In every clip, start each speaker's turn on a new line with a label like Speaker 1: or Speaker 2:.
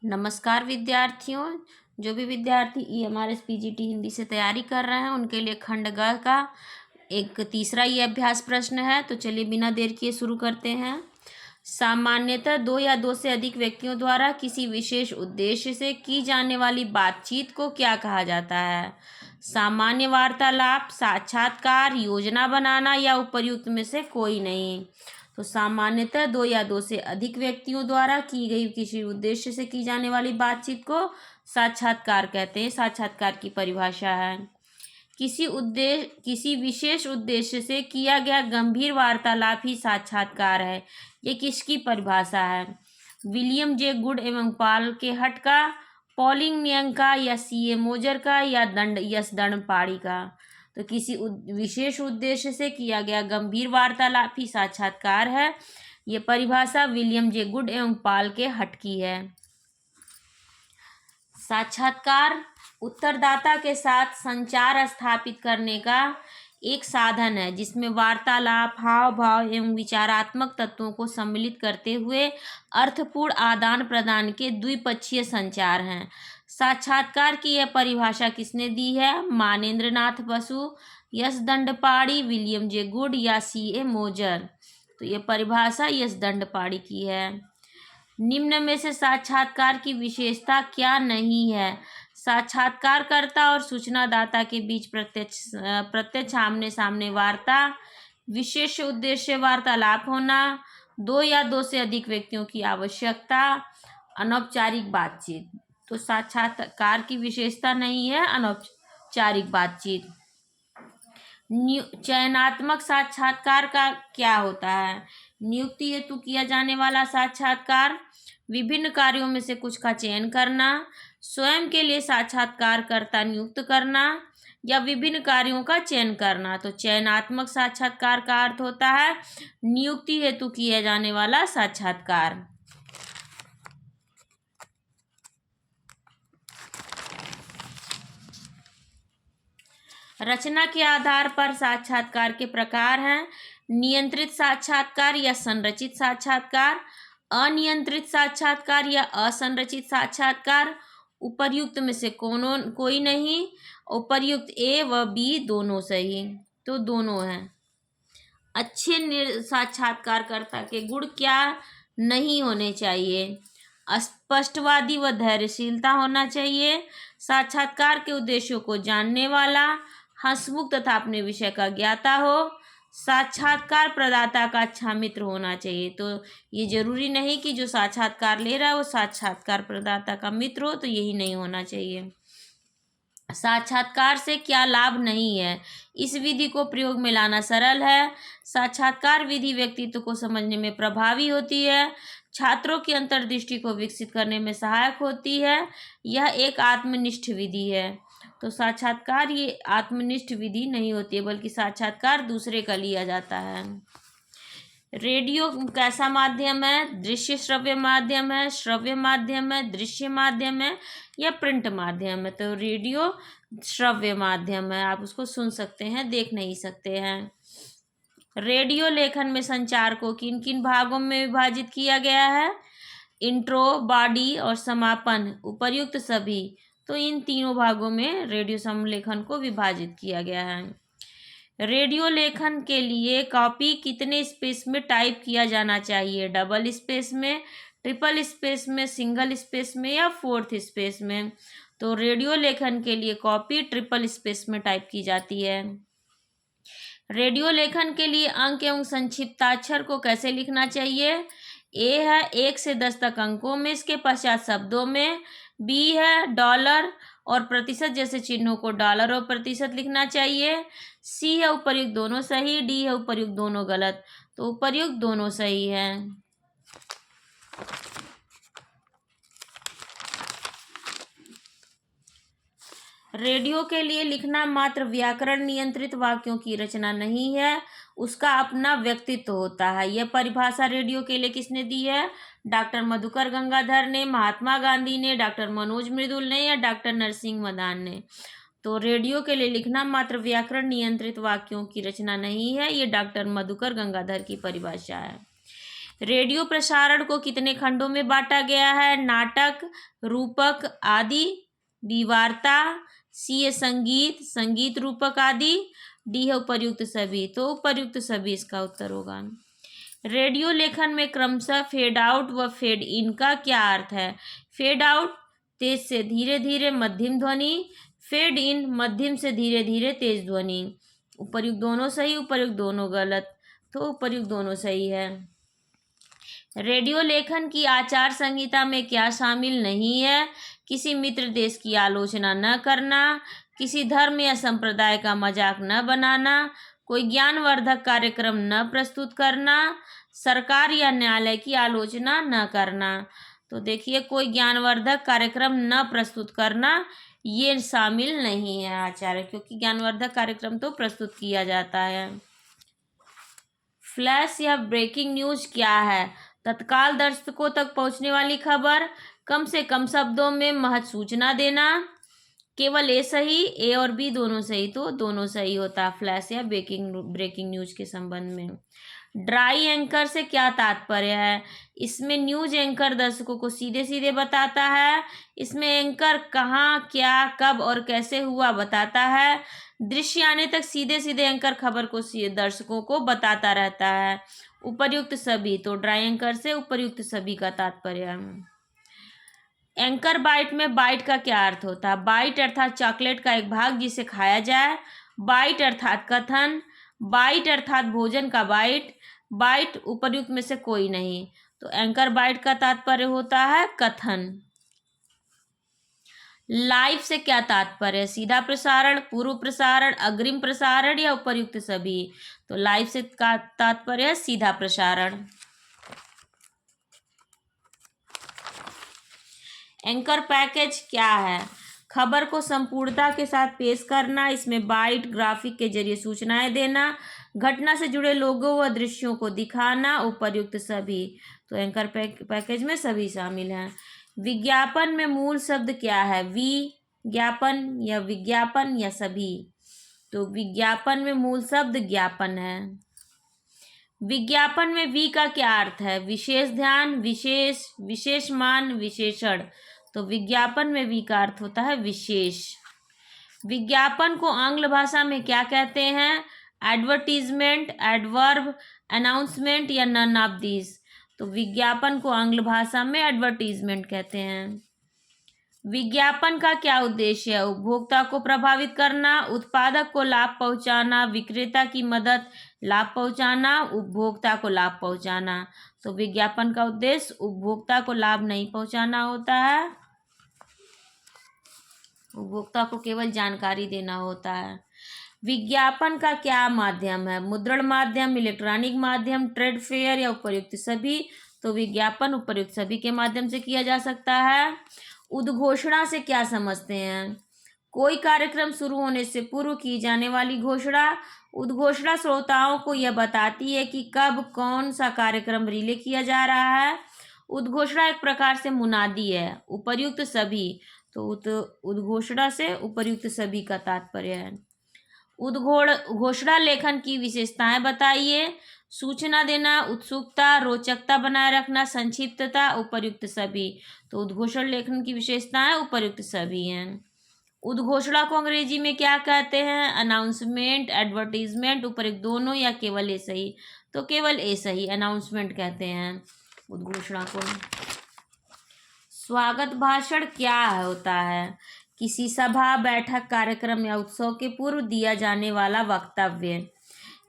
Speaker 1: नमस्कार विद्यार्थियों। जो भी विद्यार्थी EMRS PGT हिंदी से तैयारी कर रहे हैं उनके लिए खंड ग का एक तीसरा ये अभ्यास प्रश्न है। तो चलिए बिना देर किए शुरू करते हैं। सामान्यतः दो या दो से अधिक व्यक्तियों द्वारा किसी विशेष उद्देश्य से की जाने वाली बातचीत को क्या कहा जाता है? सामान्य वार्तालाप, साक्षात्कार, योजना बनाना या उपर्युक्त में से कोई नहीं। तो सामान्यतः दो या दो से अधिक व्यक्तियों द्वारा की गई किसी उद्देश्य से की जाने वाली बातचीत को साक्षात्कार कहते हैं। साक्षात्कार की परिभाषा है किसी विशेष उद्देश्य से किया गया गंभीर वार्तालाप ही साक्षात्कार है। ये किसकी परिभाषा है? विलियम जे गुड एवं पॉल के हट का, पॉलिंग नियंग का, या CA मोजर का, या दंड पाड़ी का। तो किसी विशेष उद्देश्य से किया गया गंभीर वार्तालाप ही साक्षात्कार है। ये परिभाषा विलियम जे गुड एवं पॉल के हट की है। साक्षात्कार उत्तरदाता के साथ संचार स्थापित करने का एक साधन है जिसमें वार्तालाप, हाव भाव एवं विचारात्मक तत्वों को सम्मिलित करते हुए अर्थपूर्ण आदान प्रदान के द्विपक्षीय संचार हैं। साक्षात्कार की यह परिभाषा किसने दी है? मानेंद्र नाथ बसु, यश दंडपाड़ी, विलियम जे गुड या CA मोजर। तो यह परिभाषा यश दंडपाड़ी की है। निम्न में से साक्षात्कार की विशेषता क्या नहीं है? साक्षात्कारकर्ता और सूचनादाता के बीच प्रत्यक्ष आमने सामने वार्ता, विशेष उद्देश्य वार्तालाप होना, दो या दो से अधिक व्यक्तियों की आवश्यकता, अनौपचारिक बातचीत। तो साक्षात्कार की विशेषता नहीं है अनौपचारिक बातचीत। चयनात्मक साक्षात्कार का क्या होता है? नियुक्ति हेतु किया जाने वाला साक्षात्कार, विभिन्न कार्यों में से कुछ का चयन करना, स्वयं के लिए साक्षात्कारकर्ता नियुक्त करना, या विभिन्न कार्यों का चयन करना। तो चयनात्मक साक्षात्कार का अर्थ होता है नियुक्ति हेतु किया जाने वाला साक्षात्कार। रचना के आधार पर साक्षात्कार के प्रकार हैं: नियंत्रित साक्षात्कार या संरचित साक्षात्कार, अनियंत्रित साक्षात्कार या असंरचित साक्षात्कार, उपर्युक्त में से कोई नहीं, उपर्युक्त A व B दोनों सही। तो दोनों हैं। अच्छे साक्षात्कारकर्ता के गुण क्या नहीं होने चाहिए? स्पष्टवादी व धैर्यशीलता होना चाहिए, साक्षात्कार के उद्देश्यों को जानने वाला, हंसमुख तथा अपने विषय का ज्ञाता हो, साक्षात्कार प्रदाता का अच्छा मित्र होना चाहिए। तो ये जरूरी नहीं कि जो साक्षात्कार ले रहा है वो साक्षात्कार प्रदाता का मित्र हो, तो यही नहीं होना चाहिए। साक्षात्कार से क्या लाभ नहीं है? इस विधि को प्रयोग में लाना सरल है। साक्षात्कार विधि व्यक्तित्व को समझने में प्रभावी होती है, छात्रों की अंतर्दृष्टि को विकसित करने में सहायक होती है। यह एक आत्मनिष्ठ विधि है। तो साक्षात्कार ये आत्मनिष्ठ विधि नहीं होती है, बल्कि साक्षात्कार दूसरे का लिया जाता है। रेडियो कैसा माध्यम है? दृश्य श्रव्य माध्यम है, श्रव्य माध्यम है, दृश्य माध्यम है, या प्रिंट माध्यम है? तो रेडियो श्रव्य माध्यम है, आप उसको सुन सकते हैं, देख नहीं सकते हैं। रेडियो लेखन में संचार को किन किन भागों में विभाजित किया गया है? इंट्रो, बॉडी और समापन, उपर्युक्त सभी। तो इन तीनों भागों में रेडियो समलेखन को विभाजित किया गया है। रेडियो लेखन के लिए कॉपी कितने स्पेस में टाइप किया जाना चाहिए? डबल स्पेस में, ट्रिपल स्पेस में, सिंगल स्पेस में, या फोर्थ स्पेस में? तो रेडियो लेखन के लिए कॉपी ट्रिपल स्पेस में टाइप की जाती है। रेडियो लेखन के लिए अंक एवं संक्षिप्ताक्षर को कैसे लिखना चाहिए? A है 1 से 10 तक अंकों में, इसके पश्चात शब्दों में। B है डॉलर और प्रतिशत जैसे चिन्हों को डॉलर और प्रतिशत लिखना चाहिए। C है उपर्युक्त दोनों सही, D है उपर्युक्त दोनों गलत। तो उपर्युक्त दोनों सही है। रेडियो के लिए लिखना मात्र व्याकरण नियंत्रित वाक्यों की रचना नहीं है, उसका अपना व्यक्तित्व होता है। यह परिभाषा रेडियो के लिए किसने दी है? डॉक्टर मधुकर गंगाधर ने, महात्मा गांधी ने, डॉक्टर मनोज मृदुल ने, या डॉक्टर नरसिंह मदान ने? तो रेडियो के लिए लिखना मात्र व्याकरण नियंत्रित वाक्यों की रचना नहीं है, ये डॉक्टर मधुकर गंगाधर की परिभाषा है। रेडियो प्रसारण को कितने खंडों में बांटा गया है? नाटक, रूपक आदि। बी वार्ता, सी है संगीत, संगीत रूपक आदि। डी है उपर्युक्त सभी। तो उपर्युक्त सभी इसका उत्तर होगा। रेडियो लेखन में क्रमशः फेड आउट व फेड इन का क्या अर्थ है? फेड आउट तेज से धीरे धीरे मध्यम ध्वनि, फेड इन मध्यम से धीरे धीरे तेज ध्वनि। उपर्युक्त दोनों सही, उपर्युक्त दोनों गलत। तो उपर्युक्त दोनों सही है। रेडियो लेखन की आचार संहिता में क्या शामिल नहीं है? किसी मित्र देश की आलोचना न करना, किसी धर्म या संप्रदाय का मजाक न बनाना, कोई ज्ञानवर्धक कार्यक्रम न प्रस्तुत करना, सरकार या न्यायालय की आलोचना न करना। तो देखिए, कोई ज्ञानवर्धक कार्यक्रम न प्रस्तुत करना ये शामिल नहीं है आचार्य, क्योंकि ज्ञानवर्धक कार्यक्रम तो प्रस्तुत किया जाता है। फ्लैश या ब्रेकिंग न्यूज क्या है? तत्काल दर्शकों तक पहुंचने वाली खबर, कम से कम शब्दों में महज सूचना देना। केवल ए सही, ए और बी दोनों सही। तो दोनों सही होता है फ्लैश या ब्रेकिंग न्यूज के संबंध में। ड्राई एंकर से क्या तात्पर्य है? इसमें न्यूज एंकर दर्शकों को सीधे सीधे बताता है। इसमें एंकर कहाँ, क्या, कब और कैसे हुआ बताता है। दृश्य आने तक सीधे सीधे एंकर खबर को दर्शकों को बताता रहता है। उपर्युक्त सभी। तो ड्राई एंकर से उपर्युक्त सभी का तात्पर्य है। एंकर बाइट में बाइट का क्या अर्थ होता है? बाइट अर्थात चॉकलेट का एक भाग जिसे खाया जाए। बाइट अर्थात कथन। बाइट अर्थात भोजन का बाइट। बाइट उपर्युक्त में से कोई नहीं। तो एंकर बाइट का तात्पर्य होता है कथन। लाइव से क्या तात्पर्य? सीधा प्रसारण, पूर्व प्रसारण, अग्रिम प्रसारण या उपर्युक्त सभी। तो लाइव से का तात्पर्य है सीधा प्रसारण। एंकर पैकेज क्या है? खबर को संपूर्णता के साथ पेश करना। इसमें बाइट, ग्राफिक के जरिए सूचनाएं देना, घटना से जुड़े लोगों व दृश्यों को दिखाना। उपर्युक्त सभी। तो एंकर पैकेज में सभी शामिल हैं। विज्ञापन में मूल शब्द क्या है? ज्ञापन या विज्ञापन या सभी। तो विज्ञापन में मूल शब्द ज्ञापन है। विज्ञापन में वी का क्या अर्थ है? विशेष ध्यान, विशेष, विशेष मान, विशेषण। तो विज्ञापन में वी का अर्थ होता है विशेष। विज्ञापन को आंग्ल भाषा में क्या कहते हैं? एडवर्टीजमेंट, एडवर्ब, अनाउंसमेंट या नन ऑफ दिस। तो विज्ञापन को आंग्ल भाषा में एडवर्टीजमेंट कहते हैं। विज्ञापन का क्या उद्देश्य है? उपभोक्ता को प्रभावित करना, उत्पादक को लाभ पहुंचाना, विक्रेता की मदद, लाभ पहुंचाना, उपभोक्ता को लाभ पहुंचाना। तो विज्ञापन का उद्देश्य उपभोक्ता को लाभ नहीं पहुंचाना होता है, उपभोक्ता को केवल जानकारी देना होता है। विज्ञापन का क्या माध्यम है? मुद्रण माध्यम, इलेक्ट्रॉनिक माध्यम, ट्रेड फेयर या उपर्युक्त सभी। तो विज्ञापन उपर्युक्त सभी के माध्यम से किया जा सकता है। उद्घोषणा से क्या समझते हैं? कोई कार्यक्रम शुरू होने से पूर्व की जाने वाली घोषणा। उद्घोषणा श्रोताओं को यह बताती है कि कब कौन सा कार्यक्रम रिले किया जा रहा है। उद्घोषणा एक प्रकार से मुनादी है। उपर्युक्त सभी। तो उद्घोषणा से उपर्युक्त सभी का तात्पर्य है। घोषणा लेखन की विशेषताएं बताइए। सूचना देना, उत्सुकता, रोचकता बनाए रखना, संक्षिप्तता। उपर्युक्त सभी। तो उद्घोषणा लेखन की विशेषताएं उपर्युक्त सभी हैं। उद्घोषणा को अंग्रेजी में क्या कहते हैं? Announcement, advertisement. उपर्युक्त दोनों या केवल ए सही। तो केवल ए सही, अनाउंसमेंट कहते हैं उद्घोषणा को। स्वागत भाषण क्या होता है? किसी सभा, बैठक, कार्यक्रम या उत्सव के पूर्व दिया जाने वाला वक्तव्य।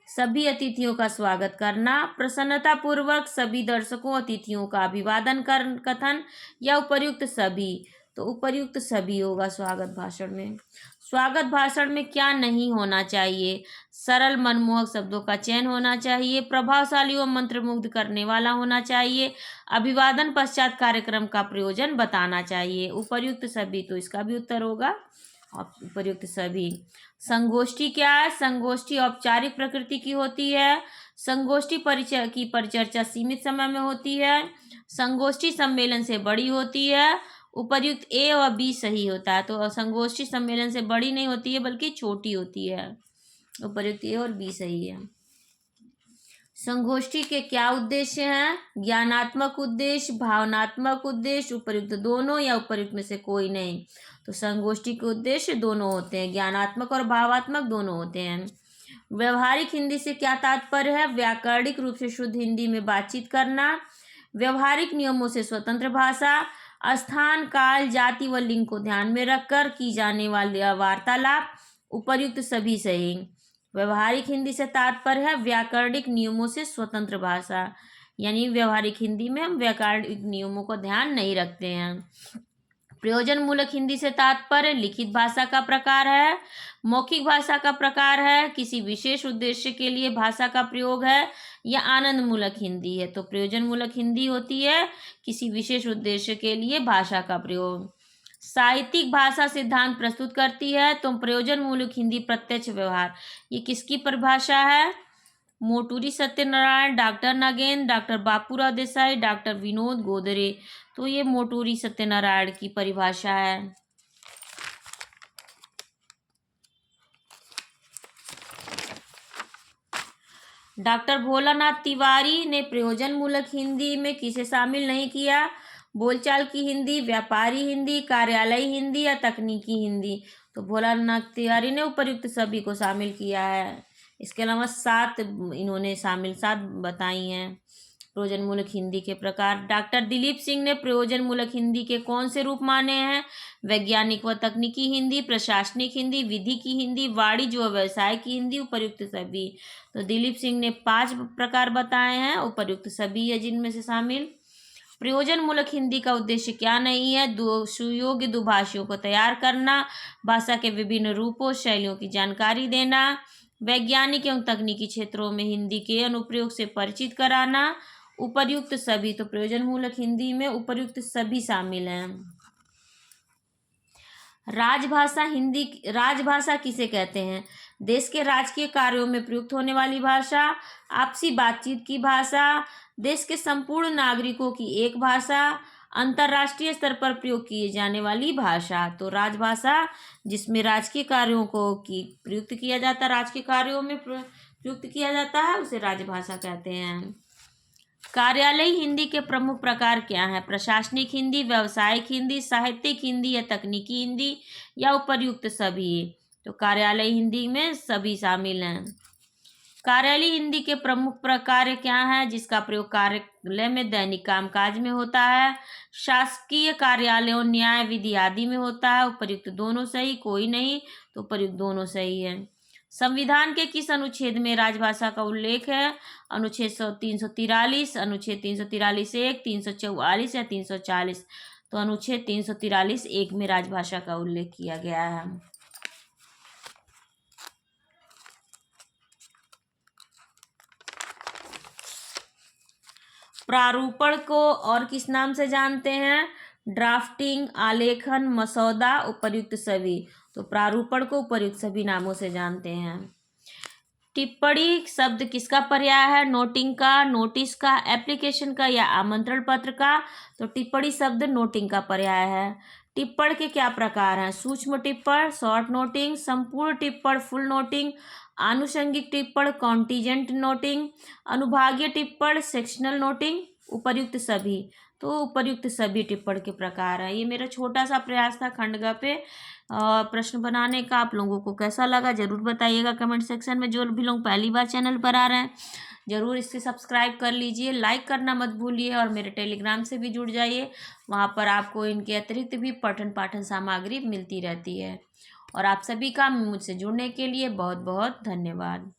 Speaker 1: सभी अतिथियों का स्वागत करना, प्रसन्नता पूर्वक सभी दर्शकों अतिथियों का अभिवादन कर कथन या उपर्युक्त सभी। तो उपर्युक्त सभी होगा स्वागत भाषण में। स्वागत भाषण में क्या नहीं होना चाहिए? सरल मनमोहक शब्दों का चयन होना चाहिए, प्रभावशाली व मंत्रमुग्ध करने वाला होना चाहिए, अभिवादन पश्चात कार्यक्रम का प्रयोजन बताना चाहिए। उपर्युक्त सभी। तो इसका भी उत्तर होगा उपर्युक्त सभी। संगोष्ठी क्या है? संगोष्ठी औपचारिक प्रकृति की होती है। संगोष्ठी की परिचर्चा सीमित समय में होती है। संगोष्ठी सम्मेलन से बड़ी होती है। उपर्युक्त ए और बी सही होता है। तो संगोष्ठी सम्मेलन से बड़ी नहीं होती है बल्कि छोटी होती है। उपर्युक्त ए और बी सही है। संगोष्ठी के क्या उद्देश्य हैं? ज्ञानात्मक उद्देश्य, भावनात्मक उद्देश्य, उपर्युक्त दोनों या उपर्युक्त में से कोई नहीं। तो संगोष्ठी के उद्देश्य दोनों होते हैं, ज्ञानात्मक और भावात्मक दोनों होते हैं। व्यवहारिक हिंदी से क्या तात्पर्य है? व्याकरणिक रूप से शुद्ध हिंदी में बातचीत करना, व्यवहारिक नियमों से स्वतंत्र भाषा, स्थान, काल, जाति व लिंग को ध्यान में रखकर की जाने वाली वार्तालाप, उपर्युक्त सभी सही। व्यवहारिक हिंदी से तात्पर्य है व्याकरणिक नियमों से स्वतंत्र भाषा, यानी व्यवहारिक हिंदी में हम व्याकरणिक नियमों को ध्यान नहीं रखते हैं। प्रयोजन मूलक हिंदी से तात्पर्य लिखित भाषा का प्रकार है, मौखिक भाषा का प्रकार है, किसी विशेष उद्देश्य के लिए भाषा का प्रयोग है, या आनंद मूलक हिंदी है। तो प्रयोजन मूलक हिंदी होती है किसी विशेष उद्देश्य के लिए भाषा का प्रयोग। साहित्यिक भाषा सिद्धांत प्रस्तुत करती है। तो प्रयोजन मूलक हिंदी प्रत्यक्ष व्यवहार, ये किसकी परिभाषा है? Moturi Satyanarayan, doctor Nagendra, doctor Bapurao Desai, doctor Vinod Godre. तो ये मोटूरी सत्यनारायण की परिभाषा है। डॉक्टर भोलानाथ तिवारी ने प्रयोजन मूलक हिंदी में किसे शामिल नहीं किया? बोलचाल की हिंदी, व्यापारी हिंदी, कार्यालयी हिंदी या तकनीकी हिंदी। तो भोलानाथ तिवारी ने उपर्युक्त सभी को शामिल किया है। इसके अलावा 7 इन्होंने शामिल 7 बताई हैं प्रयोजन मूलक हिंदी के प्रकार। डॉक्टर दिलीप सिंह ने प्रयोजन मूलक हिंदी के कौन से रूप माने हैं? वैज्ञानिक व तकनीकी हिंदी, प्रशासनिक हिंदी, विधि की हिंदी, वाणिज्य व व्यवसाय की हिंदी, उपर्युक्त सभी। तो दिलीप सिंह ने 5 प्रकार बताए हैं, उपर्युक्त सभी है जिनमें से शामिल। प्रयोजन मूलक हिंदी का उद्देश्य क्या नहीं है? सुयोग्य दुभाषियों को तैयार करना, भाषा के विभिन्न रूपों शैलियों की जानकारी देना, वैज्ञानिक एवं तकनीकी क्षेत्रों में हिंदी के अनुप्रयोग से परिचित कराना, उपर्युक्त सभी। तो प्रयोजन मूलक हिंदी में उपर्युक्त सभी शामिल हैं। राजभाषा हिंदी, राजभाषा किसे कहते हैं? देश के राजकीय कार्यों में प्रयुक्त होने वाली भाषा, आपसी बातचीत की भाषा, देश के संपूर्ण नागरिकों की एक भाषा, अंतर्राष्ट्रीय स्तर पर प्रयोग किए जाने वाली भाषा। तो राजभाषा जिसमें राजकीय कार्यों को प्रयुक्त किया जाता है, राजकीय कार्यों में प्रयुक्त किया जाता है, उसे राजभाषा कहते हैं। कार्यालयी हिंदी के प्रमुख प्रकार क्या हैं? प्रशासनिक हिंदी, व्यावसायिक हिंदी, साहित्यिक हिंदी या तकनीकी हिंदी, या उपर्युक्त सभी। तो कार्यालयी हिंदी में सभी शामिल हैं। कार्यालयी हिंदी के प्रमुख प्रकार क्या हैं? जिसका प्रयोग कार्यालय में दैनिक कामकाज में होता है, शासकीय कार्यालयों, न्याय, विधि आदि में होता है, उपर्युक्त दोनों सही, कोई नहीं। तो उपर्युक्त दोनों सही है। संविधान के किस अनुच्छेद में राजभाषा का उल्लेख है? अनुच्छेद 343, अनुच्छेद 343(1), 344 या 340। तो अनुच्छेद 343(1) में राजभाषा का उल्लेख किया गया है। प्रारूपण को और किस नाम से जानते हैं? ड्राफ्टिंग, आलेखन, मसौदा, उपर्युक्त सभी। तो प्रारूपण को उपर्युक्त सभी नामों से जानते हैं। टिप्पणी शब्द किसका पर्याय है? नोटिंग का, नोटिस का, एप्लीकेशन का या आमंत्रण पत्र का। तो टिप्पणी शब्द नोटिंग का पर्याय है। टिप्पण के क्या प्रकार हैं? सूक्ष्म टिप्पण, शॉर्ट नोटिंग, संपूर्ण टिप्पण, फुल नोटिंग, आनुषंगिक टिप्पण, कॉन्टीजेंट नोटिंग, अनुभागीय टिप्पण, सेक्शनल नोटिंग, उपर्युक्त सभी। तो उपर्युक्त सभी टिप्पण के प्रकार है। ये मेरा छोटा सा प्रयास था खंड ग पे प्रश्न बनाने का। आप लोगों को कैसा लगा जरूर बताइएगा कमेंट सेक्शन में। जो भी लोग पहली बार चैनल पर आ रहे हैं जरूर इससे सब्सक्राइब कर लीजिए, लाइक करना मत भूलिए, और मेरे टेलीग्राम से भी जुड़ जाइए। वहाँ पर आपको इनके अतिरिक्त भी पठन पाठन सामग्री मिलती रहती है। और आप सभी का मुझसे जुड़ने के लिए बहुत बहुत धन्यवाद।